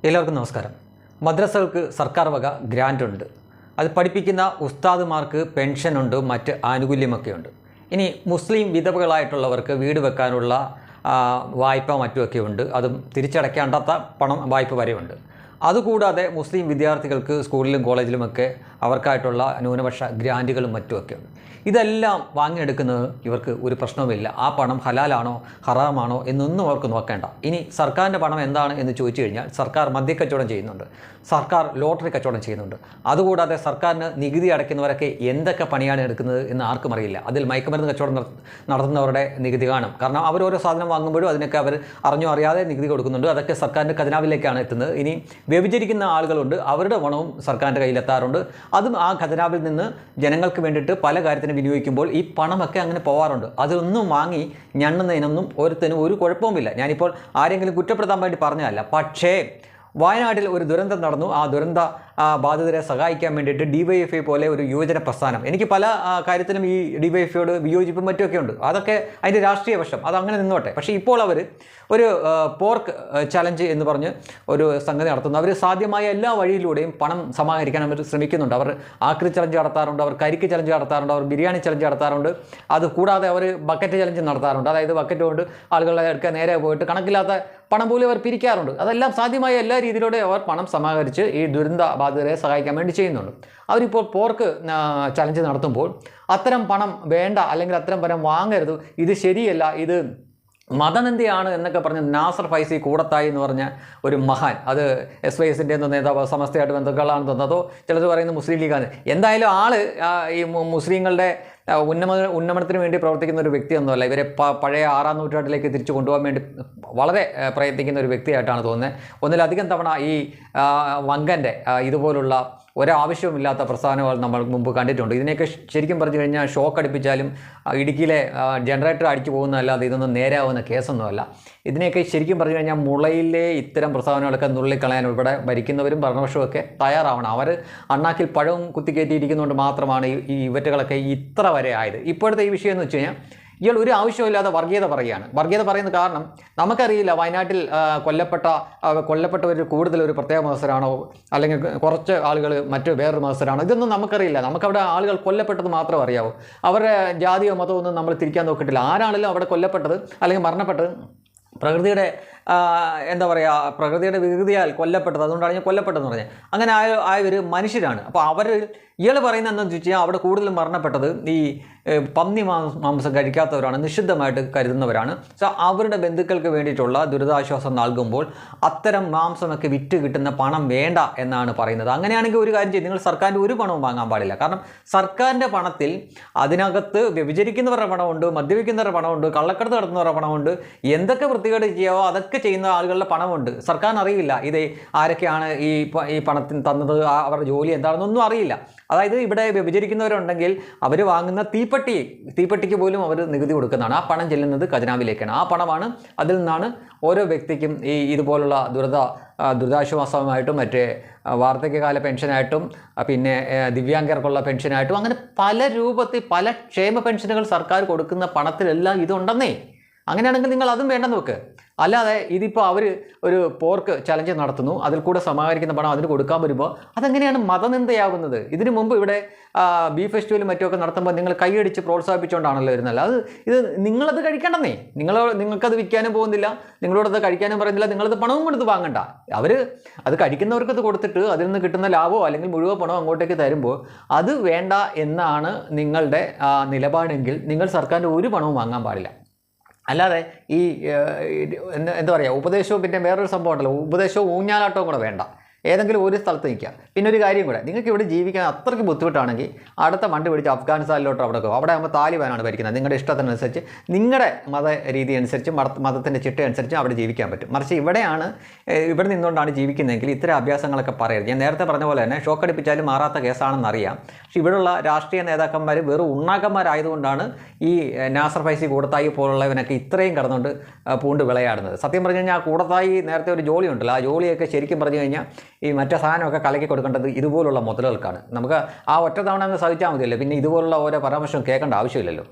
എല്ലാവർക്കും നമസ്കാരം. മദ്രസകൾക്ക് സർക്കാർ വക ഗ്രാൻഡ് ഉണ്ട്. അത് പഠിപ്പിക്കുന്ന ഉസ്താദുമാർക്ക് പെൻഷനുണ്ട്, മറ്റ് ആനുകൂല്യമൊക്കെയുണ്ട്. ഇനി മുസ്ലിം വിധവകളായിട്ടുള്ളവർക്ക് വീട് വെക്കാനുള്ള വായ്പ മറ്റുമൊക്കെ ഉണ്ട്. അതും തിരിച്ചടയ്ക്കേണ്ടാത്ത പണം വായ്പ വരെയുണ്ട്. അതുകൂടാതെ മുസ്ലിം വിദ്യാർത്ഥികൾക്ക് സ്കൂളിലും കോളേജിലുമൊക്കെ അവർക്കായിട്ടുള്ള ന്യൂനപക്ഷ ഗ്രാൻറ്റുകളും മറ്റുമൊക്കെ ഉണ്ട്. ഇതെല്ലാം വാങ്ങിയെടുക്കുന്നത് ഇവർക്ക് ഒരു പ്രശ്നവുമില്ല. ആ പണം ഹലാലാണോ ഹറാമാണോ എന്നൊന്നും അവർക്ക് നോക്കേണ്ട. ഇനി സർക്കാരിൻ്റെ പണം എന്താണ് എന്ന് ചോദിച്ചു കഴിഞ്ഞാൽ, സർക്കാർ മദ്യക്കച്ചവടം ചെയ്യുന്നുണ്ട്, സർക്കാർ ലോട്ടറി കച്ചവടം ചെയ്യുന്നുണ്ട്. അതുകൂടാതെ സർക്കാരിന് നികുതി അടയ്ക്കുന്നവരൊക്കെ എന്തൊക്കെ പണിയാണ് എടുക്കുന്നത് എന്ന് ആർക്കും അറിയില്ല. അതിൽ മയക്കുമരുന്ന് കച്ചവടം നടത്തുന്നവരുടെ നികുതി കാണും. കാരണം അവരോരോ സാധനം വാങ്ങുമ്പോഴും അതിനൊക്കെ അവർ അറിഞ്ഞോ അറിയാതെ നികുതി കൊടുക്കുന്നുണ്ട്. അതൊക്കെ സർക്കാരിൻ്റെ ഖജനാവിലേക്കാണ് എത്തുന്നത്. ഇനി വ്യഭിചരിക്കുന്ന ആളുകളുണ്ട്, അവരുടെ പണവും സർക്കാരിൻ്റെ കയ്യിലെത്താറുണ്ട്. അതും ആ ഖജനാവിൽ നിന്ന് ജനങ്ങൾക്ക് വേണ്ടിയിട്ട് പല കാര്യത്തിനും വിനിയോഗിക്കുമ്പോൾ ഈ പണമൊക്കെ അങ്ങനെ പോകാറുണ്ട്. അതൊന്നും വാങ്ങി ഞണ്ണുന്നതിനൊന്നും ഒരുത്തനും ഒരു കുഴപ്പവുമില്ല. ഞാനിപ്പോൾ ആരെങ്കിലും കുറ്റപ്പെടുത്താൻ വേണ്ടി പറഞ്ഞതല്ല. പക്ഷേ വയനാട്ടിൽ ഒരു ദുരന്തം നടന്നു. ആ ദുരന്ത ബാധിതരെ സഹായിക്കാൻ വേണ്ടിയിട്ട് DYFI പോലെ ഒരു യുവജന പ്രസ്ഥാനം, എനിക്ക് പല കാര്യത്തിലും ഈ DYFIയോട് വിയോജിപ്പും മറ്റുമൊക്കെ ഉണ്ട്. അതൊക്കെ അതിൻ്റെ രാഷ്ട്രീയ വശം, അതങ്ങനെ നിന്നോട്ടെ. പക്ഷേ ഇപ്പോൾ അവർ ഒരു പോർക്ക് ചലഞ്ച് എന്ന് പറഞ്ഞ് ഒരു സംഗതി നടത്തുന്നു. അവർ സാധ്യമായ എല്ലാ വഴിയിലൂടെയും പണം സമാഹരിക്കാൻ അവർ ശ്രമിക്കുന്നുണ്ട്. അവർ ആക്രി ചലഞ്ച് നടത്താറുണ്ട്, അവർ കരിക്ക് ചലഞ്ച് നടത്താറുണ്ട്, അവർ ബിരിയാണി ചലഞ്ച് നടത്താറുണ്ട്. അതുകൂടാതെ അവർ ബക്കറ്റ് ചലഞ്ച് നടത്താറുണ്ട്. അതായത് ബക്കറ്റ് കൊണ്ട് ആളുകളെ എടുക്കാൻ നേരെ പോയിട്ട് കണക്കില്ലാത്ത പണം പോലും അവർ പിരിക്കാറുണ്ട്. അതെല്ലാം സാധ്യമായ എല്ലാ രീതിയിലൂടെ അവർ പണം സമാഹരിച്ച് ഈ ദുരന്ത ബാധിതരെ സഹായിക്കാൻ വേണ്ടി ചെയ്യുന്നുണ്ട്. അവരിപ്പോൾ പോർക്ക് ചലഞ്ച് നടത്തുമ്പോൾ അത്തരം പണം വേണ്ട, അല്ലെങ്കിൽ അത്തരം പണം വാങ്ങരുത്, ഇത് ശരിയല്ല, ഇത് മതനിന്ദയാണ് എന്നൊക്കെ പറഞ്ഞ് നാസർ ഫൈസി കൂടത്തായി എന്ന് പറഞ്ഞ ഒരു മഹാൻ, അത് SYSൻ്റെ നേതാവ്, സമസ്തയായിട്ട് ബന്ധുക്കളാണെന്ന് തോന്നുന്നതോ ചിലത് പറയുന്നത് മുസ്ലിം ലീഗാണ്. എന്തായാലും ആള് ഈ മുസ്ലിങ്ങളുടെ ഉന്നമനത്തിന് വേണ്ടി പ്രവർത്തിക്കുന്ന ഒരു വ്യക്തിയൊന്നുമല്ല. ഇവരെ പഴയ 6-ാം നൂറ്റാണ്ടിലേക്ക് തിരിച്ചു കൊണ്ടുപോകാൻ വേണ്ടി വളരെ പ്രയത്നിക്കുന്ന ഒരു വ്യക്തിയായിട്ടാണ് തോന്നുന്നത്. ഒന്നിലധികം തവണ ഈ വങ്കൻ്റെ ഇതുപോലുള്ള ഒരാവശ്യവുമില്ലാത്ത പ്രസ്ഥാനങ്ങൾ നമ്മൾ മുമ്പ് കണ്ടിട്ടുണ്ട്. ഇതിനെയൊക്കെ ശരിക്കും പറഞ്ഞു കഴിഞ്ഞാൽ ഷോക്ക് അടിപ്പിച്ചാലും ഇടുക്കിയിലെ ജനറേറ്റർ അടിച്ചു പോകുന്നതല്ലാതെ ഇതൊന്നും നേരാവുന്ന കേസൊന്നുമല്ല. ഇതിനെയൊക്കെ ശരിക്കും പറഞ്ഞു കഴിഞ്ഞാൽ മുളയിലെ ഇത്തരം പ്രസ്താവനകളൊക്കെ നുള്ളിക്കളയാൻ ഇവിടെ ഭരിക്കുന്നവരും ഭരണപക്ഷമൊക്കെ തയ്യാറാവണം. അവർ അണ്ണാക്കിൽ പഴവും കുത്തിക്കയറ്റിയിരിക്കുന്നതുകൊണ്ട് മാത്രമാണ് ഈ ഇവറ്റുകളൊക്കെ ഇത്ര വരെ ആയത്. ഇപ്പോഴത്തെ ഈ വിഷയം എന്ന് വെച്ച് കഴിഞ്ഞാൽ, ഇയാൾ ഒരു ആവശ്യമില്ലാതെ വർഗീയത പറയുകയാണ്. വർഗീയത പറയുന്ന കാരണം നമുക്കറിയില്ല. വയനാട്ടിൽ കൊല്ലപ്പെട്ടവർ കൂടുതൽ ഒരു പ്രത്യേക മതസ്ഥരാണോ, അല്ലെങ്കിൽ കുറച്ച് ആളുകൾ മറ്റു വേറൊരു മതസ്ഥരാണോ, ഇതൊന്നും നമുക്കറിയില്ല. നമുക്കവിടെ ആളുകൾ കൊല്ലപ്പെട്ടത് മാത്രമേ അറിയാവൂ. അവരുടെ ജാതിയോ മതമോ ഒന്നും നമ്മൾ തിരിക്കാൻ നോക്കിയിട്ടില്ല. ആരാണെങ്കിലും അവിടെ കൊല്ലപ്പെട്ടത് അല്ലെങ്കിൽ മരണപ്പെട്ടത് പ്രകൃതിയുടെ എന്താ പറയുക, പ്രകൃതിയുടെ വികൃതിയാൽ കൊല്ലപ്പെട്ടത്, അതുകൊണ്ടാണ് ഞാൻ കൊല്ലപ്പെട്ടതെന്ന് പറഞ്ഞത്. അങ്ങനെ ആയവർ മനുഷ്യരാണ്. അപ്പോൾ ഇയാൾ പറയുന്നത് എന്താണെന്ന് വെച്ച് കഴിഞ്ഞാൽ, അവിടെ കൂടുതലും മരണപ്പെട്ടത് ഈ പന്നി മാംസം കഴിക്കാത്തവരാണ്, നിഷിദ്ധമായിട്ട് കരുതുന്നവരാണ്. സോ അവരുടെ ബന്ധുക്കൾക്ക് വേണ്ടിയിട്ടുള്ള ദുരിതാശ്വാസം നൽകുമ്പോൾ അത്തരം മാംസമൊക്കെ വിറ്റ് കിട്ടുന്ന പണം വേണ്ട എന്നാണ് പറയുന്നത്. അങ്ങനെയാണെങ്കിൽ ഒരു കാര്യം ചെയ്യും, നിങ്ങൾ സർക്കാരിൻ്റെ ഒരു പണവും വാങ്ങാൻ പാടില്ല. കാരണം സർക്കാരിൻ്റെ പണത്തിൽ അതിനകത്ത് വ്യഭിചരിക്കുന്നവരുടെ പണമുണ്ട്, മദ്യപിക്കുന്നവരുടെ പണമുണ്ട്, കള്ളക്കടത്ത് നടത്തുന്നവരുടെ പണമുണ്ട്, എന്തൊക്കെ വൃത്തികേട് ചെയ്യാവോ അതൊക്കെ ചെയ്യുന്ന ആളുകളുടെ പണമുണ്ട്. സർക്കാരിന് അറിയില്ല ഇത് ആരൊക്കെയാണ് ഈ പണത്തിന് തന്നത്, അവരുടെ ജോലി എന്താണെന്നൊന്നും അറിയില്ല. അതായത് ഇവിടെ വ്യഭിചരിക്കുന്നവരുണ്ടെങ്കിൽ അവർ വാങ്ങുന്ന തീപ്പെട്ടിക്ക് പോലും അവർ നികുതി കൊടുക്കുന്നതാണ്. ആ പണം ചെല്ലുന്നത് ഖജനാവിലേക്കാണ്. ആ പണമാണ്, അതിൽ നിന്നാണ് ഓരോ വ്യക്തിക്കും ഈ ഇതുപോലുള്ള ദുരിതാശ്വാസമായിട്ടും മറ്റേ വാർദ്ധക്യകാല പെൻഷനായിട്ടും പിന്നെ ദിവ്യാംഗർക്കുള്ള പെൻഷനായിട്ടും അങ്ങനെ പല രൂപത്തിൽ പല ക്ഷേമ പെൻഷനുകൾ സർക്കാർ കൊടുക്കുന്ന പണത്തിലെല്ലാം ഇതുണ്ടെന്നേ. അങ്ങനെയാണെങ്കിൽ നിങ്ങൾ അതും വേണ്ടെന്ന് വെക്ക്. അല്ലാതെ ഇതിപ്പോൾ അവർ ഒരു പോർക്ക് ചലഞ്ച് നടത്തുന്നു, അതിൽ കൂടെ സമാഹരിക്കുന്ന പണം അതിന് കൊടുക്കാൻ വരുമ്പോൾ അതെങ്ങനെയാണ് മതനിന്ദയാകുന്നത്? ഇതിനു മുമ്പ് ഇവിടെ ബീഫ് ഫെസ്റ്റിവലും മറ്റുമൊക്കെ നടത്തുമ്പോൾ നിങ്ങൾ കൈയടിച്ച് പ്രോത്സാഹിപ്പിച്ചുകൊണ്ടാണല്ലോ വരുന്നത്. ഇത് നിങ്ങളത് കഴിക്കണ്ടെന്നേ. നിങ്ങൾക്കത് വിൽക്കാനും പോകുന്നില്ല, നിങ്ങളോടത് കഴിക്കാനും പറയുന്നില്ല, നിങ്ങളത് പണവും കൊടുത്ത് വാങ്ങണ്ട. അത് കഴിക്കുന്നവർക്കത് കൊടുത്തിട്ട് അതിൽ നിന്ന് കിട്ടുന്ന ലാഭമോ അല്ലെങ്കിൽ മുഴുവൻ പണമോ അങ്ങോട്ടേക്ക് തരുമ്പോൾ അത് വേണ്ട എന്നാണ് നിങ്ങളുടെ നിലപാടെങ്കിൽ നിങ്ങൾ സർക്കാരിൻ്റെ ഒരു പണവും വാങ്ങാൻ പാടില്ല. അല്ലാതെ ഈ എന്താ പറയുക, ഉപദേശവും പിന്നെ വേറൊരു സംഭവം ഉണ്ടല്ലോ, ഉപദേശവും ഊഞ്ഞാലാട്ടവും കൂടെ വേണ്ട. ഏതെങ്കിലും ഒരു സ്ഥലത്ത് നിൽക്കുക. പിന്നെ ഒരു കാര്യം കൂടെ, നിങ്ങൾക്ക് ഇവിടെ ജീവിക്കാൻ അത്രയ്ക്ക് ബുദ്ധിമുട്ടാണെങ്കിൽ അടുത്ത വണ്ടി പിടിച്ച് അഫ്ഗാനിസ്ഥാനിലോട്ട് അവിടെ പോകും. അവിടെ ആകുമ്പോൾ താലിബാനാണ് ഭരിക്കുന്നത്. നിങ്ങളുടെ ഇഷ്ടത്തിനനുസരിച്ച് നിങ്ങളുടെ മത രീതി അനുസരിച്ച് മതത്തിൻ്റെ ചിട്ട അനുസരിച്ച് അവിടെ ജീവിക്കാൻ പറ്റും. മറിച്ച് ഇവിടെ നിന്നുകൊണ്ടാണ് ജീവിക്കുന്നതെങ്കിൽ ഇത്തരം അഭ്യാസങ്ങളൊക്കെ പറയരുത്. ഞാൻ നേരത്തെ പറഞ്ഞ പോലെ തന്നെ ഷോക്കടിപ്പിച്ചാലും മാറാത്ത കേസാണെന്നറിയാം. പക്ഷേ ഇവിടെയുള്ള രാഷ്ട്രീയ നേതാക്കന്മാർ വെറും ഉണ്ണാക്കന്മാരായതുകൊണ്ടാണ് ഈ നാസർ ഫൈസി കൂടത്തായി പോലുള്ളവനൊക്കെ ഇത്രയും കടന്നുകൊണ്ട് പൂണ്ട് വിളയാടുന്നത്. സത്യം പറഞ്ഞു കഴിഞ്ഞാൽ ആ കൂടത്തായി നേരത്തെ ഒരു ജോലി ഉണ്ടല്ലോ, ആ ജോലിയൊക്കെ ശരിക്കും പറഞ്ഞു കഴിഞ്ഞാൽ ഈ മറ്റേ സാധനമൊക്കെ കലക്കി കൊടുക്കേണ്ടത് ഇതുപോലുള്ള മുതലുകൾക്കാണ്. നമുക്ക് ആ ഒറ്റ തവണ അങ്ങ് സഹിച്ചാൽ മതിയല്ലോ, പിന്നെ ഇതുപോലുള്ള ഓരോ പരാമർശം കേൾക്കേണ്ട ആവശ്യമില്ലല്ലോ.